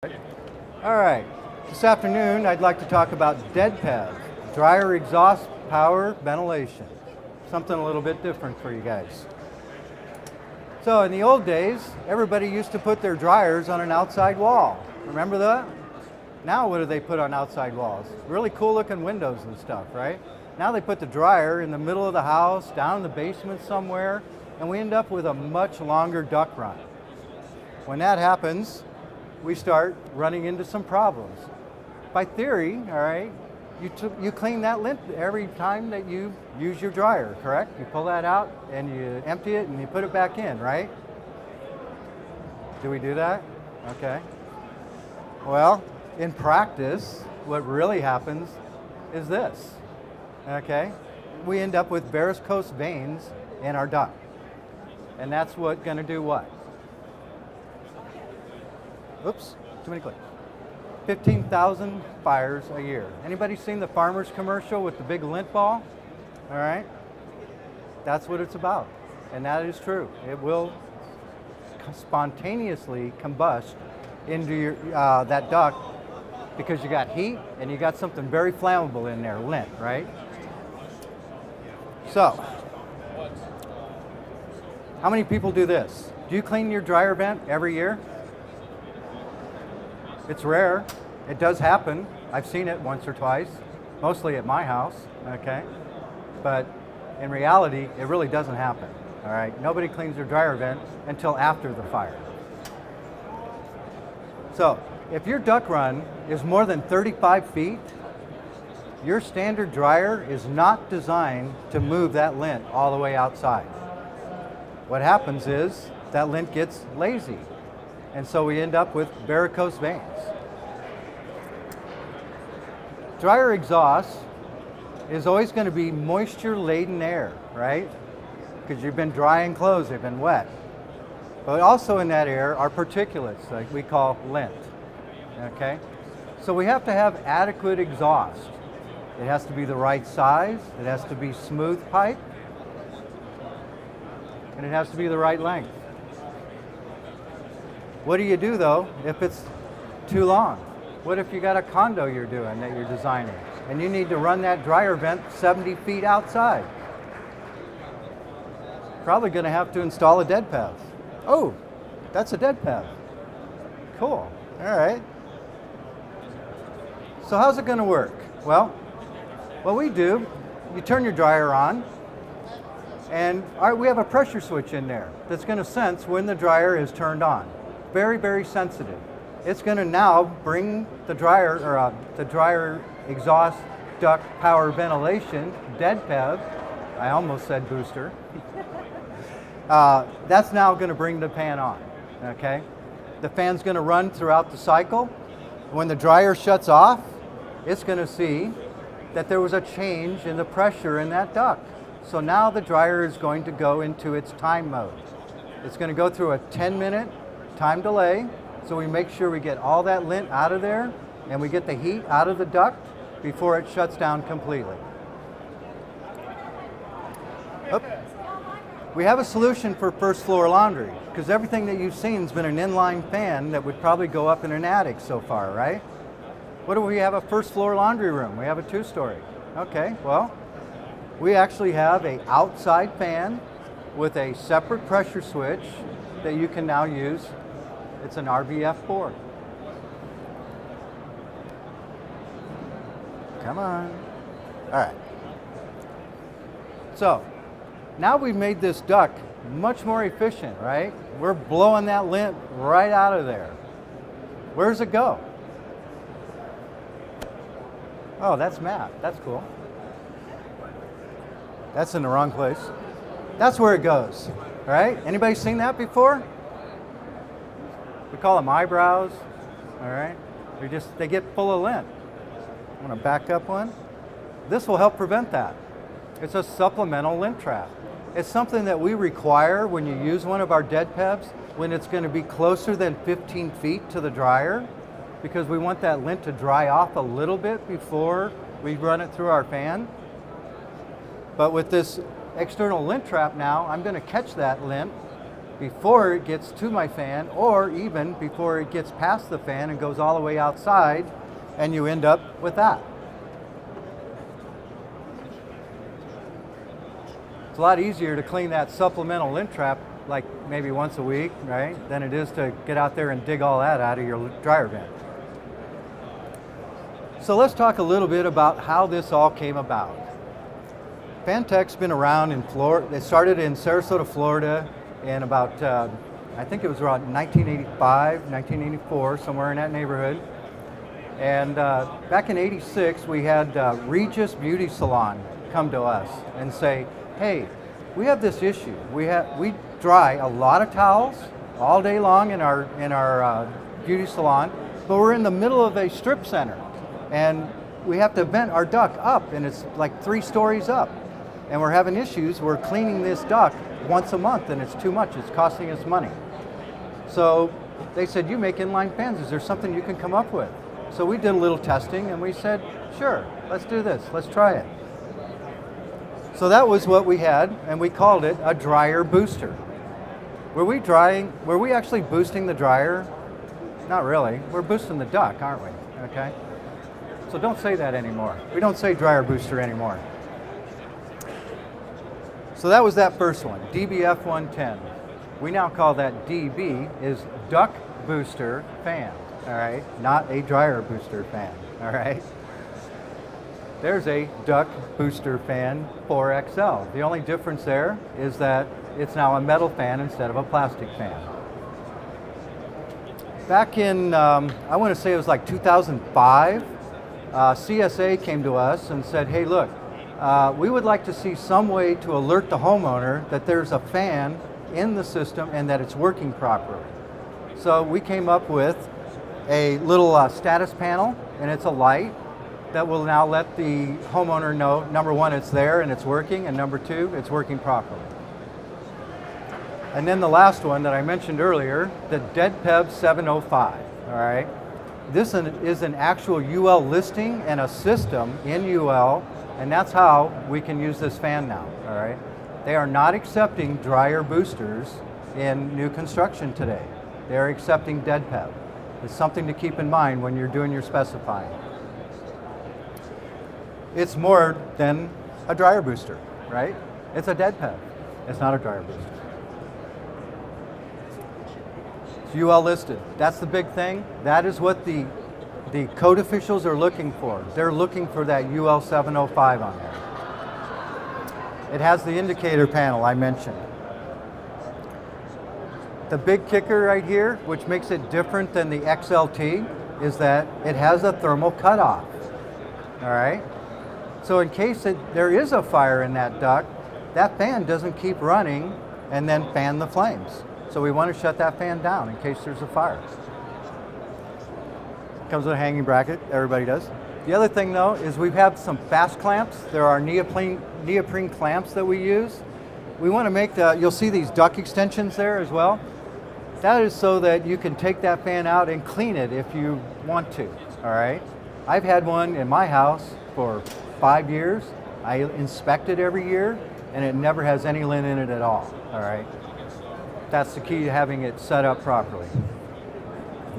All right, this afternoon I'd like to talk about DEDPV, dryer exhaust power ventilation. Something a little bit different for you guys. So in the old days, everybody used to put their dryers on an outside wall. Remember that? Now what do they put on outside walls? Really cool looking windows and stuff, right? Now they put the dryer in the middle of the house, down in the basement somewhere, and we end up with a much longer duct run. When that happens, we start running into some problems. By theory, all right, you clean that lint every time that you use your dryer, correct? You pull that out and you empty it and you put it back in, right? Do we do that? Okay. Well, in practice, what really happens is this, okay? We end up with varicose veins in our duct. And that's what gonna do what? Oops, too many clicks. 15,000 fires a year. Anybody seen the farmer's commercial with the big lint ball? All right, that's what it's about. And that is true. It will spontaneously combust into your, that duct because you got heat and you got something very flammable in there, lint, right? So, how many people do this? Do you clean your dryer vent every year? It's rare. It does happen. I've seen it once or twice, mostly at my house, okay? But in reality, it really doesn't happen, all right? Nobody cleans their dryer vent until after the fire. So, if your duct run is more than 35 feet, your standard dryer is not designed to move that lint all the way outside. What happens is that lint gets lazy. And so we end up with varicose veins. Dryer exhaust is always going to be moisture-laden air, right? Because you've been drying clothes, they've been wet. But also in that air are particulates, like we call lint, okay? So we have to have adequate exhaust. It has to be the right size, it has to be smooth pipe, and it has to be the right length. What do you do though if it's too long? What if you got a condo you're doing that you're designing and you need to run that dryer vent 70 feet outside? Probably going to have to install a DEDPV. Oh, that's a DEDPV. Cool. All right. So how's it going to work? Well, what we do, you turn your dryer on, and we have a pressure switch in there that's going to sense when the dryer is turned on. Very, very sensitive. It's going to now bring the dryer exhaust duct power ventilation, DEDPV, I almost said booster, that's now going to bring the fan on, okay? The fan's going to run throughout the cycle. When the dryer shuts off, it's going to see that there was a change in the pressure in that duct. So now the dryer is going to go into its time mode. It's going to go through a 10-minute time delay, so we make sure we get all that lint out of there and we get the heat out of the duct before it shuts down completely. Oh. We have a solution for first floor laundry because everything that you've seen has been an inline fan that would probably go up in an attic so far, right? What do we have? A first floor laundry room. We have a 2-story. Okay, well, we actually have an outside fan with a separate pressure switch that you can now use. It's an RBF board. Come on. All right. So, now we've made this duct much more efficient, right? We're blowing that lint right out of there. Where does it go? Oh, that's Matt. That's cool. That's in the wrong place. That's where it goes, right? Anybody seen that before? We call them eyebrows, all right? They get full of lint. I'm gonna back up one. This will help prevent that. It's a supplemental lint trap. It's something that we require when you use one of our DEDPVs when it's gonna be closer than 15 feet to the dryer, because we want that lint to dry off a little bit before we run it through our fan. But with this external lint trap now, I'm gonna catch that lint before it gets to my fan, or even before it gets past the fan and goes all the way outside, and you end up with that. It's a lot easier to clean that supplemental lint trap like maybe once a week, right, than it is to get out there and dig all that out of your dryer vent. So let's talk a little bit about how this all came about. Fantech's been around in Florida. They started in Sarasota, Florida in about, I think it was around 1985, 1984, somewhere in that neighborhood. And back in '86, we had Regis Beauty Salon come to us and say, hey, we have this issue. We dry a lot of towels all day long in our beauty salon, but we're in the middle of a strip center, and we have to vent our duct up, and it's like 3 stories up, and we're having issues. We're cleaning this duct once a month, and it's too much. It's costing us money. So they said, you make inline fans. Is there something you can come up with? So we did a little testing, and we said, sure, let's do this. Let's try it. So that was what we had, and we called it a dryer booster. Were we actually boosting the dryer? Not really. We're boosting the duct, aren't we? Okay. So don't say that anymore. We don't say dryer booster anymore. So that was that first one, DBF 110. We now call that DB, is duct booster fan, all right? Not a dryer booster fan, all right? There's a duct booster fan 4XL. The only difference there is that it's now a metal fan instead of a plastic fan. Back in, I want to say it was like 2005, CSA came to us and said, hey, look, we would like to see some way to alert the homeowner that there's a fan in the system and that it's working properly. So we came up with a little status panel, and it's a light that will now let the homeowner know, number one, it's there and it's working, and number two, it's working properly. And then the last one that I mentioned earlier, the DEDPV 705, all right? This is an actual UL listing and a system in UL, and that's how we can use this fan now, all right? They are not accepting dryer boosters in new construction today. They're accepting DEDPV. It's something to keep in mind when you're doing your specifying. It's more than a dryer booster, right? It's a DEDPV. It's not a dryer booster. It's UL listed. That's the big thing. That is what the code officials are looking for. They're looking for that UL 705 on there. It has the indicator panel I mentioned. The big kicker right here, which makes it different than the XLT, is that it has a thermal cutoff, all right? So in case there is a fire in that duct, that fan doesn't keep running and then fan the flames. So we want to shut that fan down in case there's a fire. Comes with a hanging bracket, everybody does. The other thing though is we have some fast clamps. There are neoprene clamps that we use. We want to make you'll see these duct extensions there as well. That is so that you can take that fan out and clean it if you want to, all right? I've had one in my house for 5 years. I inspect it every year, and it never has any lint in it at all, all right? That's the key to having it set up properly.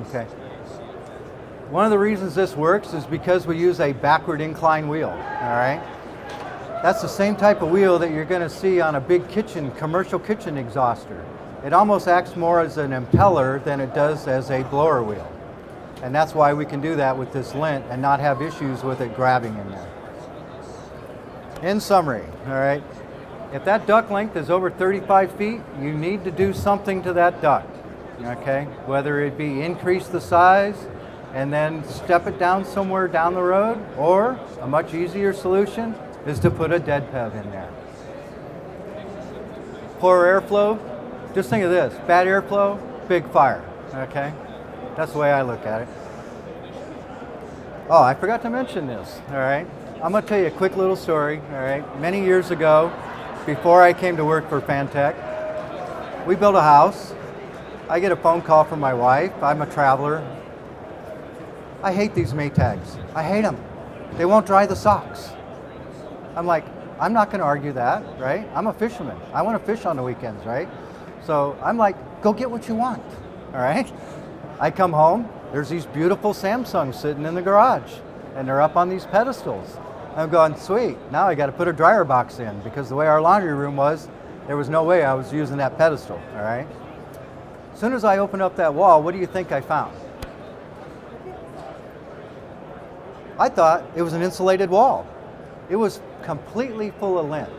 Okay. One of the reasons this works is because we use a backward incline wheel, all right? That's the same type of wheel that you're gonna see on a big commercial kitchen exhauster. It almost acts more as an impeller than it does as a blower wheel. And that's why we can do that with this lint and not have issues with it grabbing in there. In summary, all right, if that duct length is over 35 feet, you need to do something to that duct, okay? Whether it be increase the size and then step it down somewhere down the road, or a much easier solution is to put a DEDPV in there. Poor airflow, just think of this, bad airflow, big fire, okay? That's the way I look at it. Oh, I forgot to mention this, all right? I'm gonna tell you a quick little story, all right? Many years ago, before I came to work for Fantech, we built a house. I get a phone call from my wife. I'm a traveler. I hate these Maytags. I hate them. They won't dry the socks. I'm like, I'm not gonna argue that, right? I'm a fisherman. I wanna fish on the weekends, right? So I'm like, go get what you want, all right? I come home, there's these beautiful Samsungs sitting in the garage, and they're up on these pedestals. I'm going, sweet, now I got to put a dryer box in, because the way our laundry room was, there was no way I was using that pedestal, all right? As soon as I opened up that wall, what do you think I found? I thought it was an insulated wall. It was completely full of lint.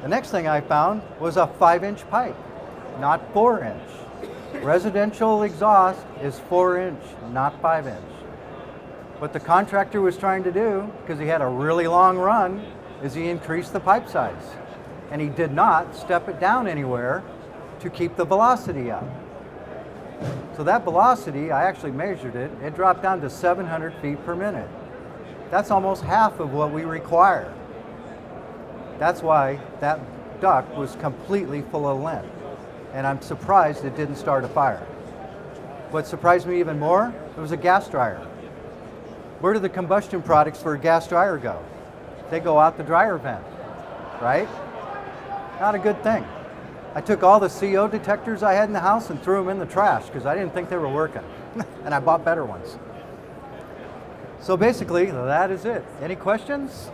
The next thing I found was a 5-inch pipe, not 4-inch. Residential exhaust is 4-inch, not 5-inch. What the contractor was trying to do, because he had a really long run, is he increased the pipe size. And he did not step it down anywhere to keep the velocity up. So that velocity, I actually measured it, it dropped down to 700 feet per minute. That's almost half of what we require. That's why that duct was completely full of lint. And I'm surprised it didn't start a fire. What surprised me even more, it was a gas dryer. Where do the combustion products for a gas dryer go? They go out the dryer vent, right? Not a good thing. I took all the CO detectors I had in the house and threw them in the trash because I didn't think they were working. And I bought better ones. So basically, that is it. Any questions?